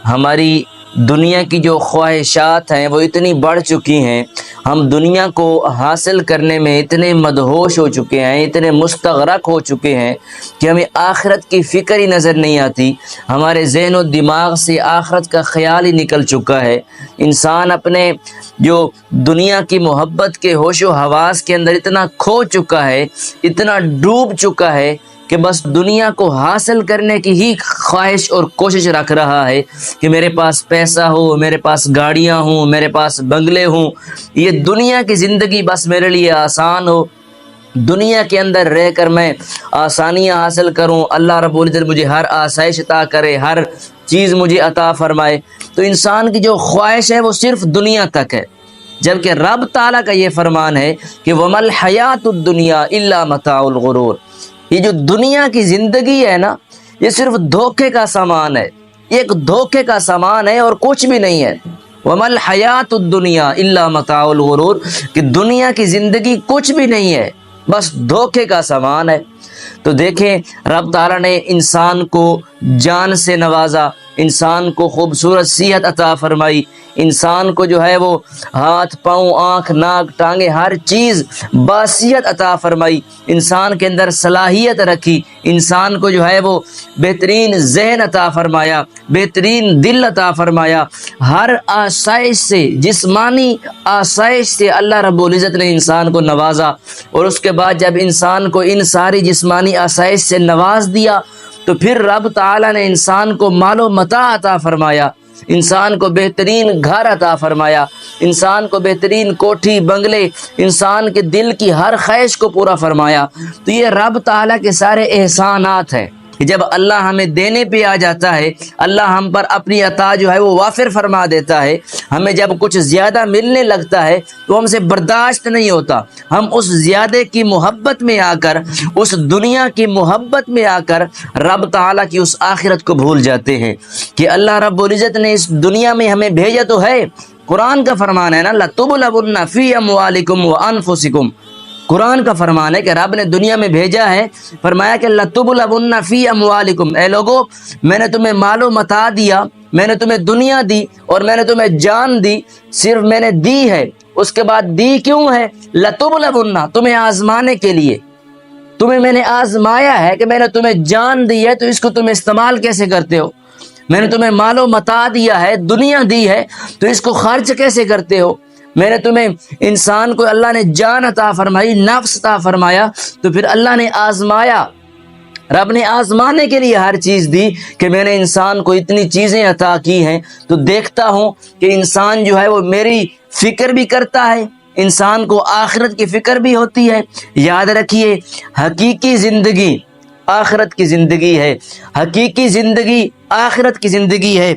ہماری دنیا کی جو خواہشات ہیں وہ اتنی بڑھ چکی ہیں، ہم دنیا کو حاصل کرنے میں اتنے مدہوش ہو چکے ہیں، اتنے مستغرق ہو چکے ہیں کہ ہمیں آخرت کی فکر ہی نظر نہیں آتی، ہمارے ذہن و دماغ سے آخرت کا خیال ہی نکل چکا ہے۔ انسان اپنے جو دنیا کی محبت کے ہوش و حواس کے اندر اتنا کھو چکا ہے، اتنا ڈوب چکا ہے کہ بس دنیا کو حاصل کرنے کی ہی خواہش اور کوشش رکھ رہا ہے کہ میرے پاس پیسہ ہو، میرے پاس گاڑیاں ہوں، میرے پاس بنگلے ہوں، یہ دنیا کی زندگی بس میرے لیے آسان ہو، دنیا کے اندر رہ کر میں آسانیاں حاصل کروں، اللہ رب العزت مجھے ہر آسائش عطا کرے، ہر چیز مجھے عطا فرمائے۔ تو انسان کی جو خواہش ہے وہ صرف دنیا تک ہے، جبکہ رب تعالیٰ کا یہ فرمان ہے کہ وَمَا الْحَيَاةُ الدُّنْيَا إِلَّا مَتَاعُ الْغُرُورِ، یہ جو دنیا کی زندگی ہے نا، یہ صرف دھوکے کا سامان ہے، ایک دھوکے کا سامان ہے اور کچھ بھی نہیں ہے۔ وَمَا الْحَيَاةُ الدُّنْيَا إِلَّا مَتَاعُ الْغُرُورِ، کہ دنیا کی زندگی کچھ بھی نہیں ہے، بس دھوکے کا سامان ہے۔ تو دیکھیں رب تعالیٰ نے انسان کو جان سے نوازا، انسان کو خوبصورت صحت عطا فرمائی، انسان کو جو ہے وہ ہاتھ پاؤں آنکھ ناک ٹانگیں ہر چیز باصیت عطا فرمائی، انسان کے اندر صلاحیت رکھی، انسان کو جو ہے وہ بہترین ذہن عطا فرمایا، بہترین دل عطا فرمایا، ہر آسائش سے، جسمانی آسائش سے اللہ رب العزت نے انسان کو نوازا۔ اور اس کے بعد جب انسان کو ان ساری جسمانی آسائش سے نواز دیا تو پھر رب تعالیٰ نے انسان کو مال و متاع عطا فرمایا، انسان کو بہترین گھر عطا فرمایا، انسان کو بہترین کوٹھی بنگلے، انسان کے دل کی ہر خواہش کو پورا فرمایا۔ تو یہ رب تعالیٰ کے سارے احسانات ہیں کہ جب اللہ ہمیں دینے پہ آ جاتا ہے، اللہ ہم پر اپنی عطا جو ہے وہ وافر فرما دیتا ہے، ہمیں جب کچھ زیادہ ملنے لگتا ہے تو ہم سے برداشت نہیں ہوتا، ہم اس زیادہ کی محبت میں آ کر، اس دنیا کی محبت میں آ کر رب تعالیٰ کی اس آخرت کو بھول جاتے ہیں کہ اللہ رب العزت نے اس دنیا میں ہمیں بھیجا تو ہے۔ قرآن کا فرمان ہے نا، لَتُبْلَوُنَّ فِي أَمْوَالِكُمْ وَأَنفُسِكُمْ، قرآن کا فرمان ہے کہ رب نے دنیا میں بھیجا ہے، فرمایا کہ لَتُبْلَوُنَّ فِي أَمْوَالِكُمْ، اے لوگو میں نے تمہیں مال و متاع دیا، میں نے تمہیں دنیا دی اور میں نے تمہیں جان دی، صرف میں نے دی ہے، اس کے بعد دی کیوں ہے؟ لَتُبْلَوُنَّ، تمہیں آزمانے کے لیے، تمہیں میں نے آزمایا ہے کہ میں نے تمہیں جان دی ہے تو اس کو تم استعمال کیسے کرتے ہو، میں نے تمہیں مال و متاع دیا ہے، دنیا دی ہے تو اس کو خرچ کیسے کرتے ہو، میں نے تمہیں انسان کو اللہ نے جان عطا فرمائی، نفس عطا فرمایا، تو پھر اللہ نے آزمایا، رب نے آزمانے کے لیے ہر چیز دی کہ میں نے انسان کو اتنی چیزیں عطا کی ہیں تو دیکھتا ہوں کہ انسان جو ہے وہ میری فکر بھی کرتا ہے، انسان کو آخرت کی فکر بھی ہوتی ہے۔ یاد رکھیے حقیقی زندگی آخرت کی زندگی ہے، حقیقی زندگی آخرت کی زندگی ہے۔